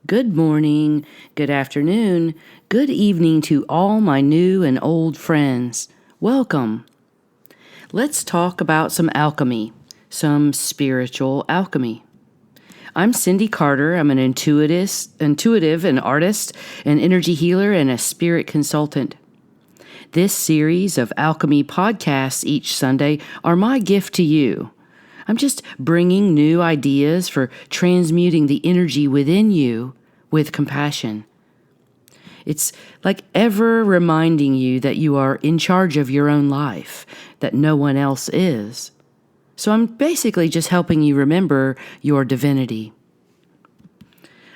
Good morning, good afternoon, good evening to all my new and old friends. Welcome. Let's talk about some alchemy, some spiritual alchemy. I'm Cindy Carter. I'm an intuitive, an artist, an energy healer, and a spirit consultant. This series of alchemy podcasts each Sunday are my gift to you. I'm just bringing new ideas for transmuting the energy within you with compassion. It's like ever reminding you that you are in charge of your own life, that no one else is. So I'm basically just helping you remember your divinity.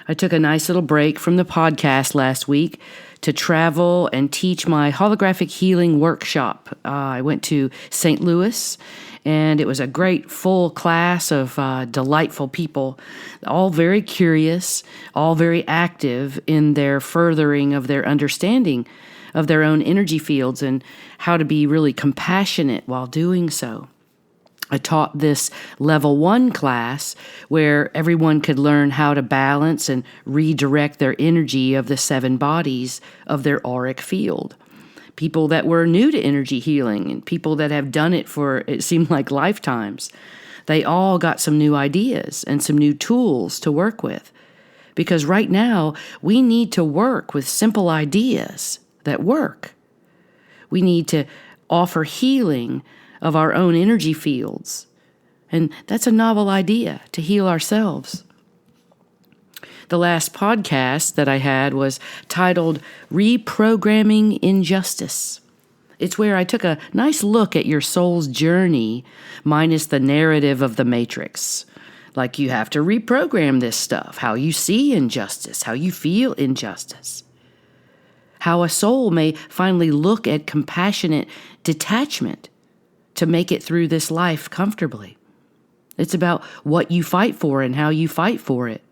I took a nice little break from the podcast last week to travel and teach my holographic healing workshop. I went to St. Louis, and it was a great full class of delightful people, all very curious, all very active in their furthering of their understanding of their own energy fields and how to be really compassionate while doing so. I taught this level 1 class where everyone could learn how to balance and redirect their energy of the 7 bodies of their auric field. People that were new to energy healing and people that have done it for, it seemed like, lifetimes. They all got some new ideas and some new tools to work with. Because right now, we need to work with simple ideas that work. We need to offer healing of our own energy fields. And that's a novel idea, to heal ourselves. The last podcast that I had was titled Reprogramming Injustice. It's where I took a nice look at your soul's journey minus the narrative of the Matrix. Like you have to reprogram this stuff, how you see injustice, how you feel injustice. How a soul may finally look at compassionate detachment to make it through this life comfortably. It's about what you fight for and how you fight for it,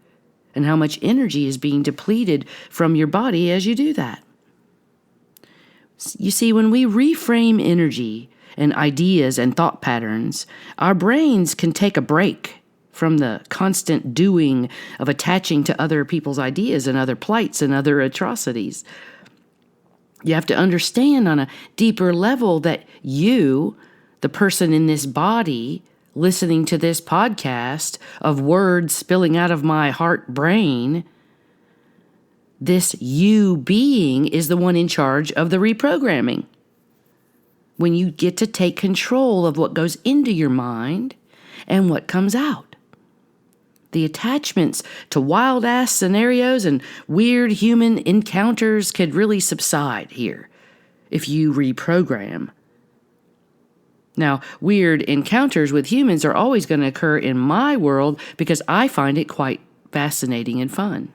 and how much energy is being depleted from your body as you do that. You see, when we reframe energy and ideas and thought patterns, our brains can take a break from the constant doing of attaching to other people's ideas and other plights and other atrocities. You have to understand on a deeper level that you, the person in this body, listening to this podcast of words spilling out of my heart brain, this you being is the one in charge of the reprogramming. When you get to take control of what goes into your mind and what comes out. The attachments to wild-ass scenarios and weird human encounters could really subside here if you reprogram. Now, weird encounters with humans are always going to occur in my world because I find it quite fascinating and fun.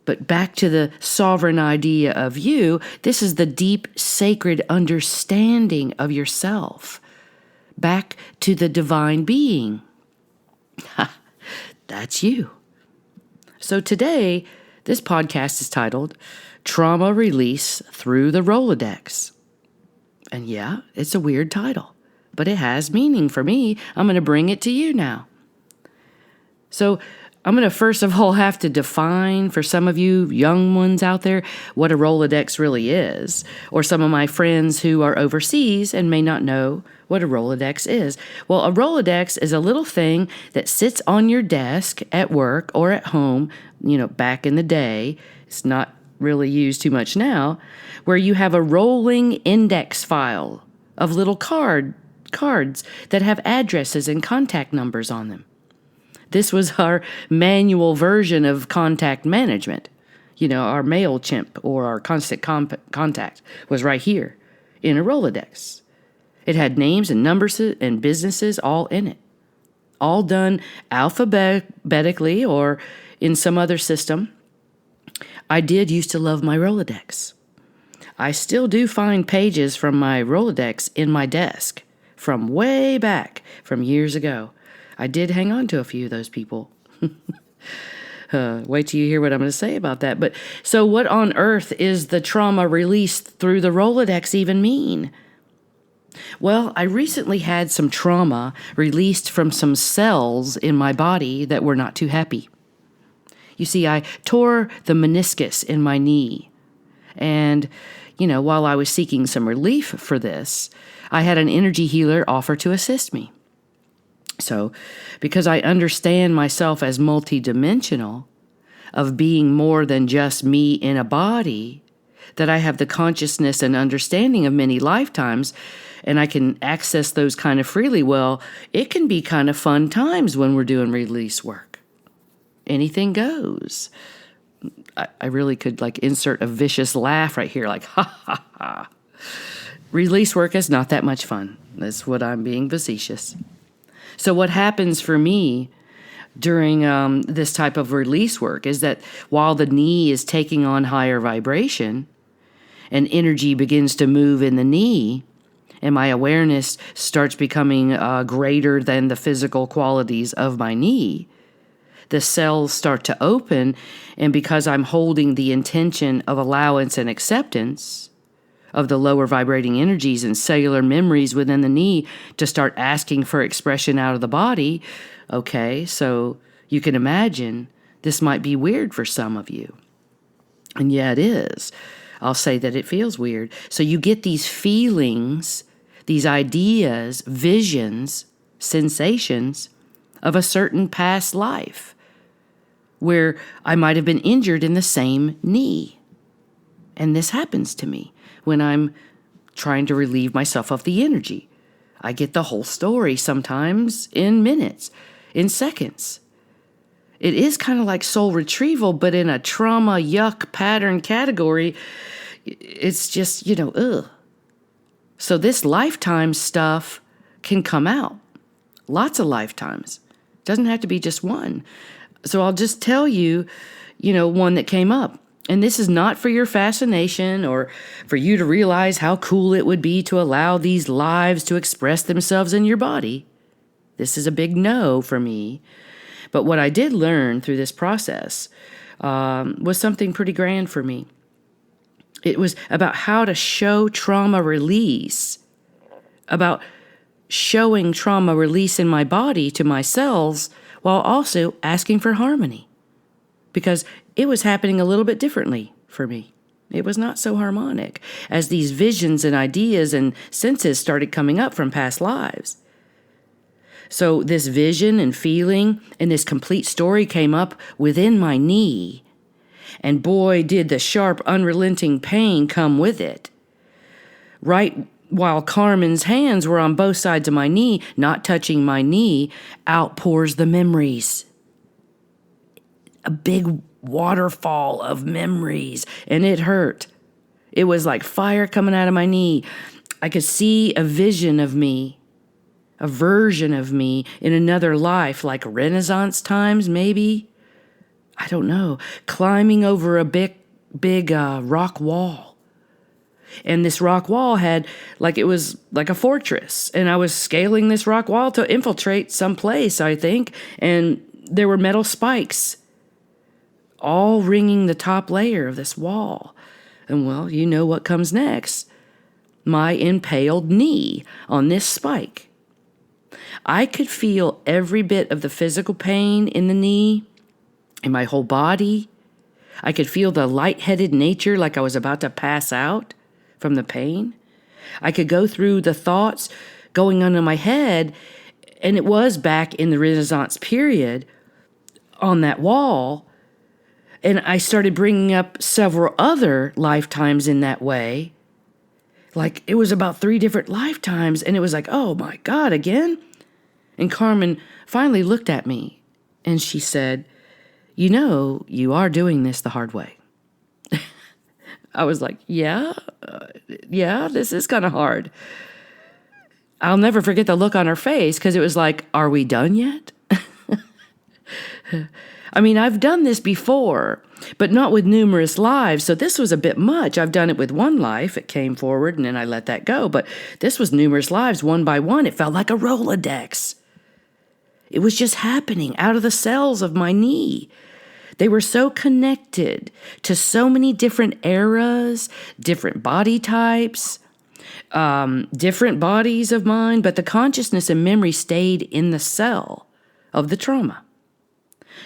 But back to the sovereign idea of you, this is the deep, sacred understanding of yourself. Back to the divine being. That's you. So today, this podcast is titled Trauma Release Through the Rolodex. And yeah, it's a weird title, but it has meaning for me. I'm going to bring it to you now. So I'm going to first of all have to define for some of you young ones out there what a Rolodex really is, or some of my friends who are overseas and may not know what a Rolodex is. Well, a Rolodex is a little thing that sits on your desk at work or at home, back in the day. It's not really used too much now, where you have a rolling index file of little cards that have addresses and contact numbers on them. This was our manual version of contact management. Our MailChimp or our Constant Contact was right here in a Rolodex. It had names and numbers and businesses all in it, all done alphabetically or in some other system. I did used to love my Rolodex. I still do find pages from my Rolodex in my desk from way back, from years ago. I did hang on to a few of those people. Wait till you hear what I'm going to say about that. But so what on earth is the trauma released through the Rolodex even mean? Well, I recently had some trauma released from some cells in my body that were not too happy. You see, I tore the meniscus in my knee. And, while I was seeking some relief for this, I had an energy healer offer to assist me. So, because I understand myself as multidimensional, of being more than just me in a body, that I have the consciousness and understanding of many lifetimes, and I can access those kind of freely, well, it can be kind of fun times when we're doing release work. Anything goes. I really could insert a vicious laugh right here, ha, ha, ha. Release work is not that much fun. That's what I'm being facetious. So what happens for me during this type of release work is that while the knee is taking on higher vibration and energy begins to move in the knee, and my awareness starts becoming greater than the physical qualities of my knee, the cells start to open, and because I'm holding the intention of allowance and acceptance of the lower vibrating energies and cellular memories within the knee to start asking for expression out of the body, okay, so you can imagine this might be weird for some of you. And yeah, it is. I'll say that it feels weird. So you get these feelings, these ideas, visions, sensations of a certain past life where I might have been injured in the same knee. And this happens to me when I'm trying to relieve myself of the energy. I get the whole story sometimes in minutes, in seconds. It is kind of like soul retrieval, but in a trauma yuck pattern category. It's just, ugh. So this lifetime stuff can come out. Lots of lifetimes. Doesn't have to be just one. So I'll just tell you, one that came up. And this is not for your fascination or for you to realize how cool it would be to allow these lives to express themselves in your body. This is a big no for me. But what I did learn through this process was something pretty grand for me. It was about how to show trauma release, about showing trauma release in my body to my cells while also asking for harmony. Because it was happening a little bit differently for me. It was not so harmonic as these visions and ideas and senses started coming up from past lives. So this vision and feeling and this complete story came up within my knee. And boy, did the sharp, unrelenting pain come with it. Right while Carmen's hands were on both sides of my knee, not touching my knee, outpours the memories. A big waterfall of memories, and it hurt. It was like fire coming out of my knee. I could see a vision of me, a version of me in another life, like Renaissance times, maybe. I don't know. Climbing over a big rock wall. And this rock wall had, it was like a fortress. And I was scaling this rock wall to infiltrate some place, I think. And there were metal spikes all ringing the top layer of this wall. And well, you know what comes next. My impaled knee on this spike. I could feel every bit of the physical pain in the knee, in my whole body. I could feel the lightheaded nature, like I was about to pass out from the pain. I could go through the thoughts going on in my head, and it was back in the Renaissance period on that wall. And I started bringing up several other lifetimes in that way. It was about 3 different lifetimes, and it was like, oh my God, again? And Carmen finally looked at me, and she said, you are doing this the hard way. I was like, yeah, this is kind of hard. I'll never forget the look on her face, because it was like, are we done yet? I mean, I've done this before, but not with numerous lives, so this was a bit much. I've done it with one life. It came forward, and then I let that go. But this was numerous lives, one by one. It felt like a Rolodex. It was just happening out of the cells of my knee. They were so connected to so many different eras, different body types, different bodies of mine, but the consciousness and memory stayed in the cell of the trauma.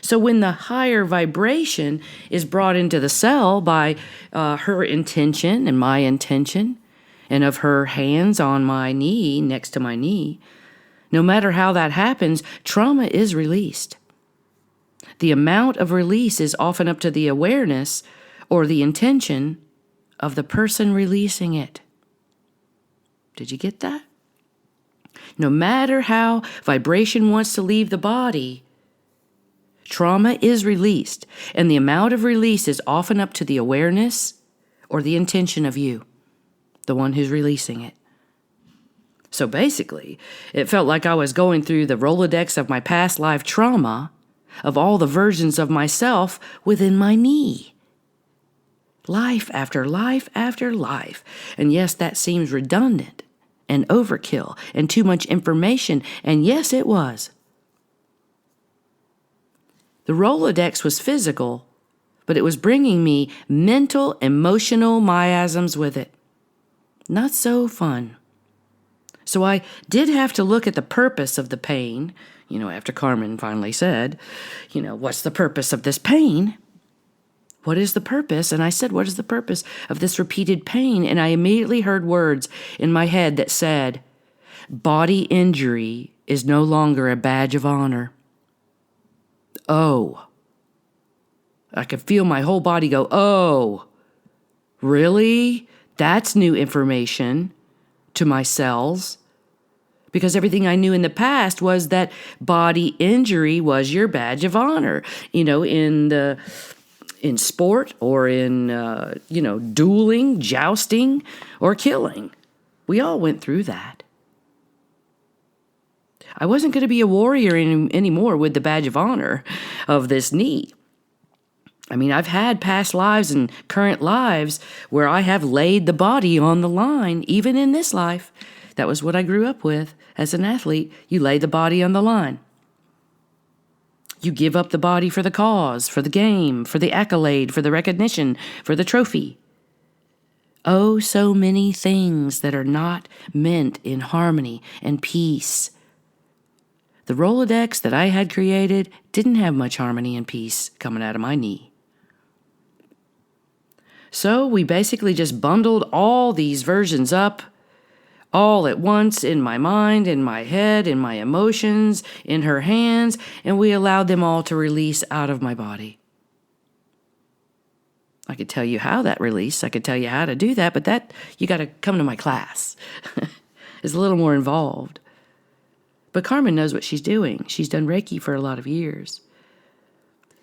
So when the higher vibration is brought into the cell by her intention and my intention, and of her hands on my knee, next to my knee, no matter how that happens, trauma is released. The amount of release is often up to the awareness or the intention of the person releasing it. Did you get that? No matter how vibration wants to leave the body, trauma is released, and the amount of release is often up to the awareness or the intention of you, the one who's releasing it. So basically, it felt like I was going through the Rolodex of my past life trauma, of all the versions of myself within my knee. Life after life after life. And yes, that seems redundant and overkill and too much information. And yes, it was. The Rolodex was physical, but it was bringing me mental, emotional miasms with it. Not so fun. So I did have to look at the purpose of the pain, after Carmen finally said, what's the purpose of this pain? What is the purpose? And I said, what is the purpose of this repeated pain? And I immediately heard words in my head that said, body injury is no longer a badge of honor. Oh. I could feel my whole body go, oh, really? That's new information to my cells. Because everything I knew in the past was that body injury was your badge of honor, in sport or in, dueling, jousting, or killing. We all went through that. I wasn't going to be a warrior anymore with the badge of honor of this knee. I mean, I've had past lives and current lives where I have laid the body on the line, even in this life. That was what I grew up with as an athlete. You lay the body on the line. You give up the body for the cause, for the game, for the accolade, for the recognition, for the trophy. Oh, so many things that are not meant in harmony and peace. The Rolodex that I had created didn't have much harmony and peace coming out of my knee. So we basically just bundled all these versions up, all at once in my mind, in my head, in my emotions, in her hands, and we allowed them all to release out of my body. I could tell you how that released. I could tell you how to do that, but that you got to come to my class. It's a little more involved. But Carmen knows what she's doing. She's done Reiki for a lot of years.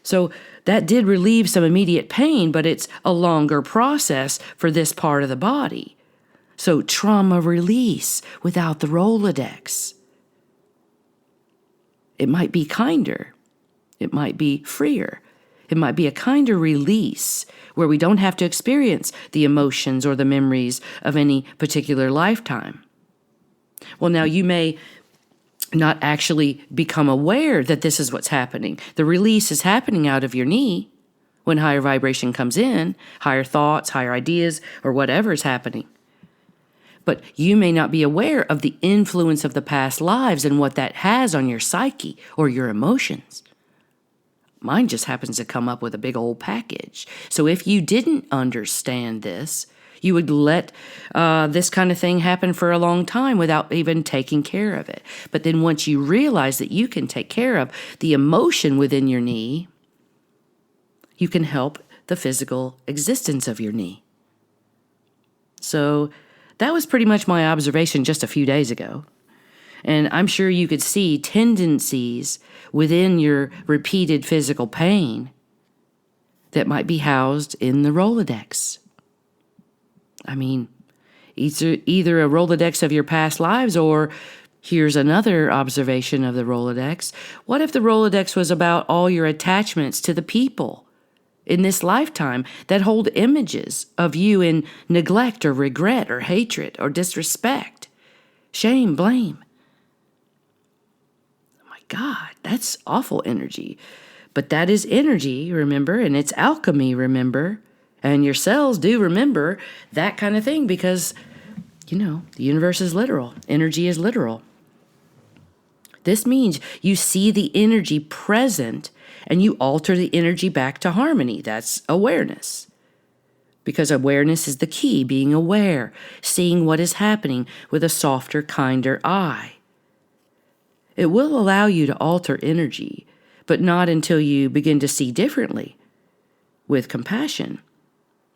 So that did relieve some immediate pain, but it's a longer process for this part of the body. So trauma release without the Rolodex. It might be kinder. It might be freer. It might be a kinder release where we don't have to experience the emotions or the memories of any particular lifetime. Well, now you may not actually become aware that this is what's happening. The release is happening out of your knee when higher vibration comes in, higher thoughts, higher ideas, or whatever is happening. But you may not be aware of the influence of the past lives and what that has on your psyche or your emotions. Mine just happens to come up with a big old package. So if you didn't understand this, you would let this kind of thing happen for a long time without even taking care of it. But then once you realize that you can take care of the emotion within your knee, you can help the physical existence of your knee. So that was pretty much my observation just a few days ago. And I'm sure you could see tendencies within your repeated physical pain that might be housed in the Rolodex. I mean, either a Rolodex of your past lives, or here's another observation of the Rolodex. What if the Rolodex was about all your attachments to the people in this lifetime that hold images of you in neglect or regret or hatred or disrespect, shame, blame? Oh my God, that's awful energy. But that is energy, remember, and it's alchemy, remember. And your cells do remember that kind of thing because, the universe is literal. Energy is literal. This means you see the energy present and you alter the energy back to harmony. That's awareness. Because awareness is the key, being aware, seeing what is happening with a softer, kinder eye. It will allow you to alter energy, but not until you begin to see differently, with compassion.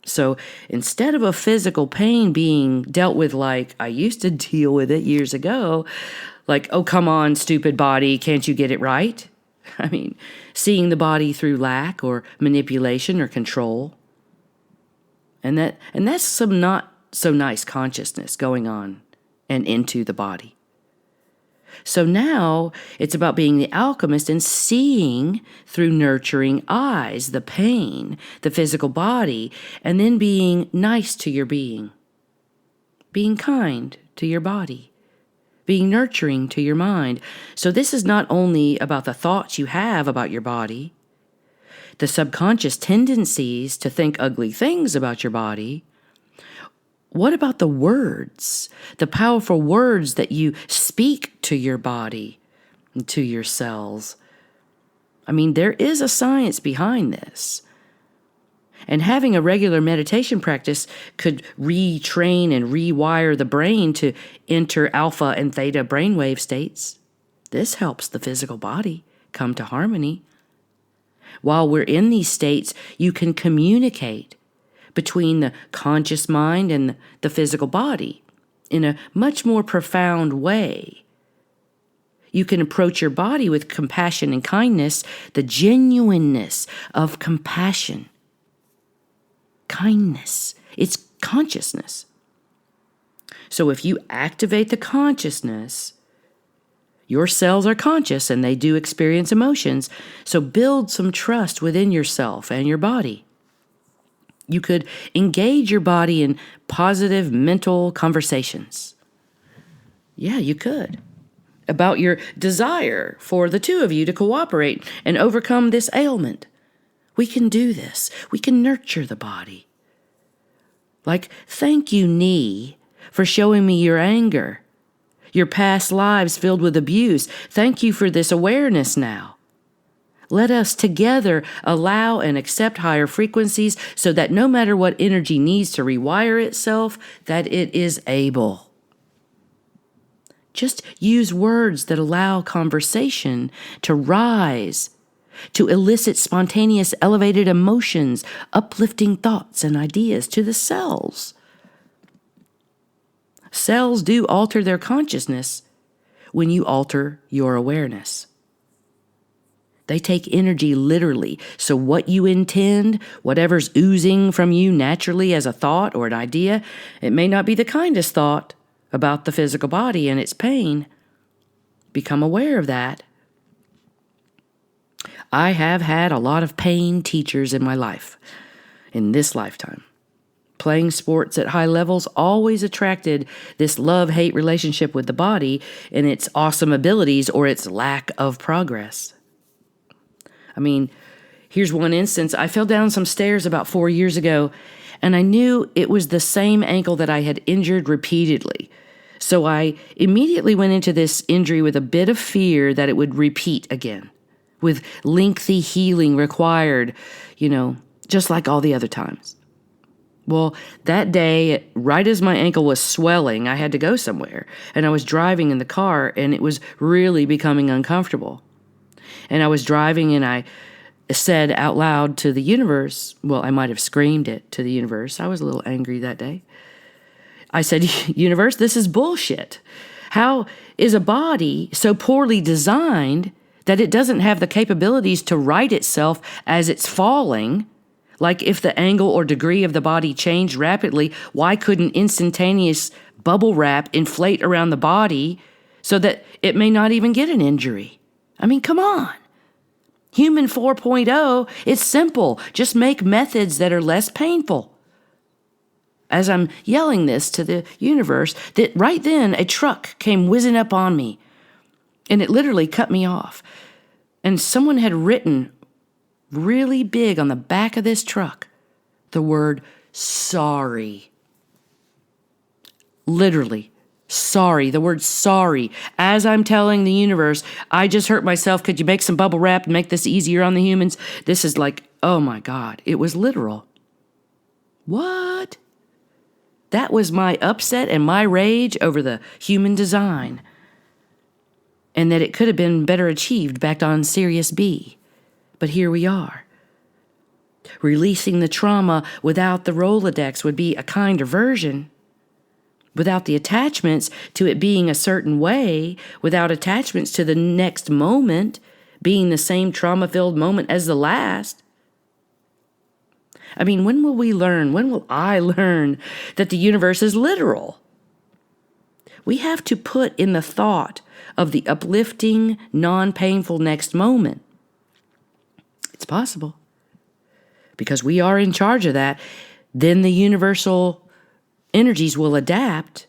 So instead of a physical pain being dealt with like I used to deal with it years ago, like, oh, come on, stupid body, can't you get it right? I mean, seeing the body through lack or manipulation or control. And that's some not so nice consciousness going on and into the body. So now it's about being the alchemist and seeing through nurturing eyes the pain, the physical body, and then being nice to your being kind to your body, being nurturing to your mind. So this is not only about the thoughts you have about your body, the subconscious tendencies to think ugly things about your body. What about the words, the powerful words that you speak to your body and to your cells? I mean, there is a science behind this. And having a regular meditation practice could retrain and rewire the brain to enter alpha and theta brainwave states. This helps the physical body come to harmony. While we're in these states, you can communicate between the conscious mind and the physical body in a much more profound way. You can approach your body with compassion and kindness, the genuineness of compassion. Kindness, it's consciousness. So if you activate the consciousness, your cells are conscious and they do experience emotions, so build some trust within yourself and your body. You could engage your body in positive mental conversations. Yeah, you could. About your desire for the two of you to cooperate and overcome this ailment. We can do this. We can nurture the body. Like, thank you, knee, for showing me your anger, your past lives filled with abuse. Thank you for this awareness now. Let us together allow and accept higher frequencies so that no matter what energy needs to rewire itself, that it is able. Just use words that allow conversation to rise, to elicit spontaneous, elevated emotions, uplifting thoughts and ideas to the cells. Cells do alter their consciousness when you alter your awareness. They take energy literally, so what you intend, whatever's oozing from you naturally as a thought or an idea, it may not be the kindest thought about the physical body and its pain. Become aware of that. I have had a lot of pain teachers in my life, in this lifetime. Playing sports at high levels always attracted this love-hate relationship with the body and its awesome abilities or its lack of progress. I mean, here's one instance. I fell down some stairs about 4 years ago, and I knew it was the same ankle that I had injured repeatedly. So I immediately went into this injury with a bit of fear that it would repeat again, with lengthy healing required, just like all the other times. Well, that day, right as my ankle was swelling, I had to go somewhere, and I was driving in the car, and it was really becoming uncomfortable. And I was driving, and I said out loud to the universe, well, I might have screamed it to the universe. I was a little angry that day. I said, universe, this is bullshit. How is a body so poorly designed that it doesn't have the capabilities to right itself as it's falling? Like if the angle or degree of the body changed rapidly, why couldn't instantaneous bubble wrap inflate around the body so that it may not even get an injury? I mean, come on. Human 4.0, it's simple. Just make methods that are less painful. As I'm yelling this to the universe, that right then a truck came whizzing up on me, and it literally cut me off. And someone had written really big on the back of this truck the word sorry. Literally, Sorry, the word sorry. As I'm telling the universe, I just hurt myself. Could you make some bubble wrap and make this easier on the humans? This is like, oh my God, it was literal. What? That was my upset and my rage over the human design. And that it could have been better achieved back on Sirius B. But here we are. Releasing the trauma without the Rolodex would be a kinder version. Without the attachments to it being a certain way, without attachments to the next moment being the same trauma-filled moment as the last. I mean, when will we learn? When will I learn that the universe is literal? We have to put in the thought of the uplifting, non-painful next moment. It's possible. Because we are in charge of that, then the universal energies will adapt,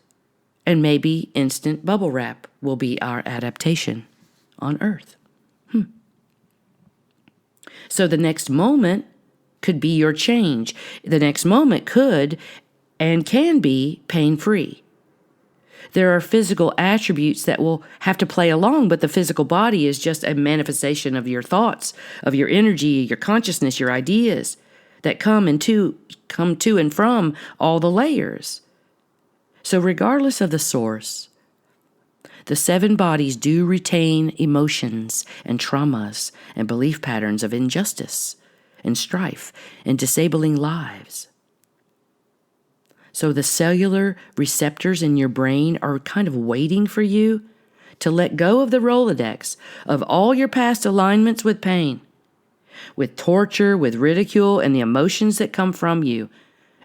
and maybe instant bubble wrap will be our adaptation on Earth. So the next moment could be your change. The next moment could and can be pain-free. There are physical attributes that will have to play along, but the physical body is just a manifestation of your thoughts, of your energy, your consciousness, your ideas that come to and from all the layers. So regardless of the source, the 7 bodies do retain emotions and traumas and belief patterns of injustice and strife and disabling lives. So the cellular receptors in your brain are kind of waiting for you to let go of the Rolodex of all your past alignments with pain, with torture, with ridicule, and the emotions that come from you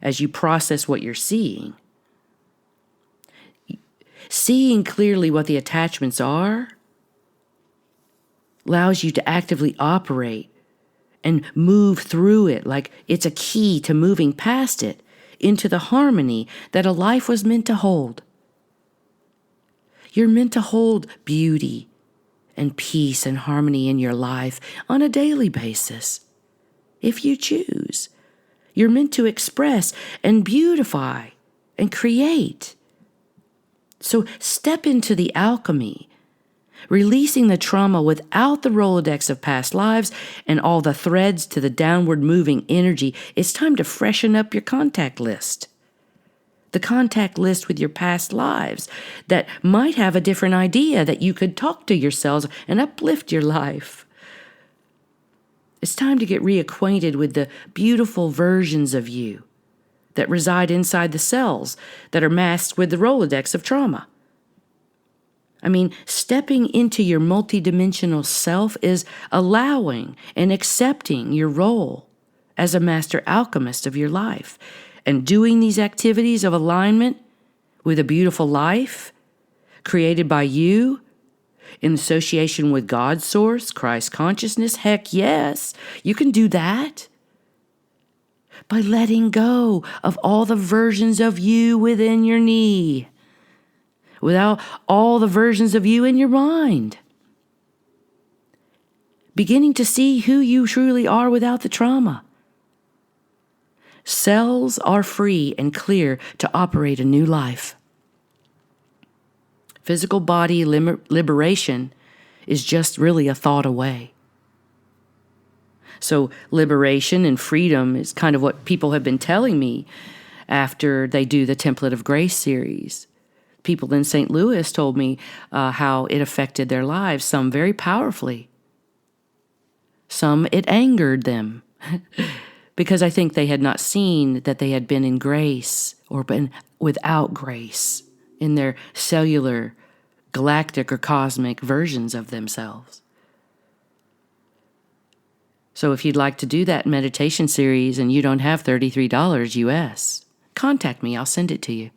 as you process what you're seeing. Seeing clearly what the attachments are allows you to actively operate and move through it like it's a key to moving past it into the harmony that a life was meant to hold. You're meant to hold beauty and peace and harmony in your life on a daily basis. If you choose, you're meant to express and beautify and create. So step into the alchemy, releasing the trauma without the Rolodex of past lives and all the threads to the downward moving energy. It's time to freshen up your contact list. The contact list with your past lives that might have a different idea that you could talk to yourselves and uplift your life. It's time to get reacquainted with the beautiful versions of you that reside inside the cells that are masked with the Rolodex of trauma. I mean, stepping into your multidimensional self is allowing and accepting your role as a master alchemist of your life and doing these activities of alignment with a beautiful life created by you in association with God's source, Christ consciousness. Heck yes, you can do that by letting go of all the versions of you within your knee, without all the versions of you in your mind. Beginning to see who you truly are without the trauma. Cells are free and clear to operate a new life. Physical body liberation is just really a thought away. So liberation and freedom is kind of what people have been telling me after they do the Template of Grace series. People in St. Louis told me how it affected their lives, some very powerfully. Some it angered them because I think they had not seen that they had been in grace or been without grace in their cellular, galactic, or cosmic versions of themselves. So if you'd like to do that meditation series and you don't have $33 US, contact me. I'll send it to you.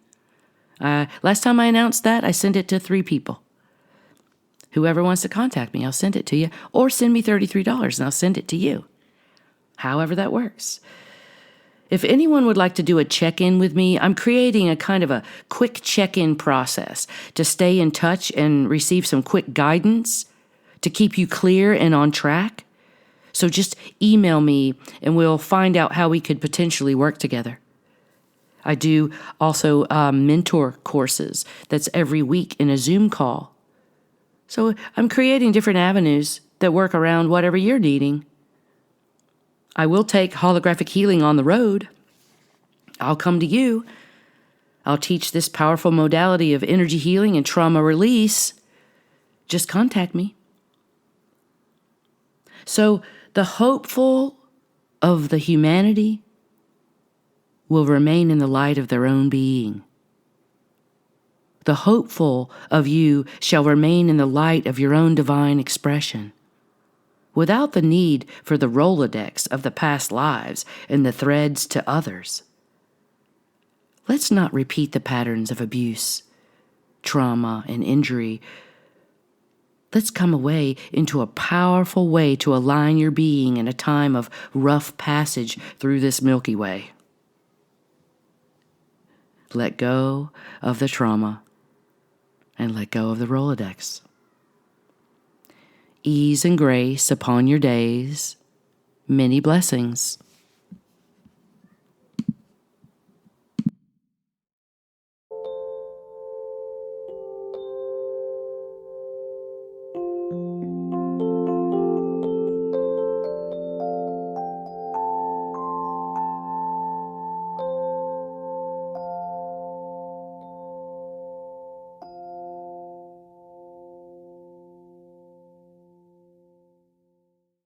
Last time I announced that, I sent it to 3 people. Whoever wants to contact me, I'll send it to you. Or send me $33 and I'll send it to you. However that works. If anyone would like to do a check-in with me, I'm creating a kind of a quick check-in process to stay in touch and receive some quick guidance to keep you clear and on track. So just email me and we'll find out how we could potentially work together. I do also mentor courses that's every week in a Zoom call. So I'm creating different avenues that work around whatever you're needing. I will take holographic healing on the road. I'll come to you. I'll teach this powerful modality of energy healing and trauma release. Just contact me. So the hopeful of the humanity will remain in the light of their own being. The hopeful of you shall remain in the light of your own divine expression, without the need for the Rolodex of the past lives and the threads to others. Let's not repeat the patterns of abuse, trauma, and injury. Let's come away into a powerful way to align your being in a time of rough passage through this Milky Way. Let go of the trauma and let go of the Rolodex. Ease and grace upon your days. Many blessings.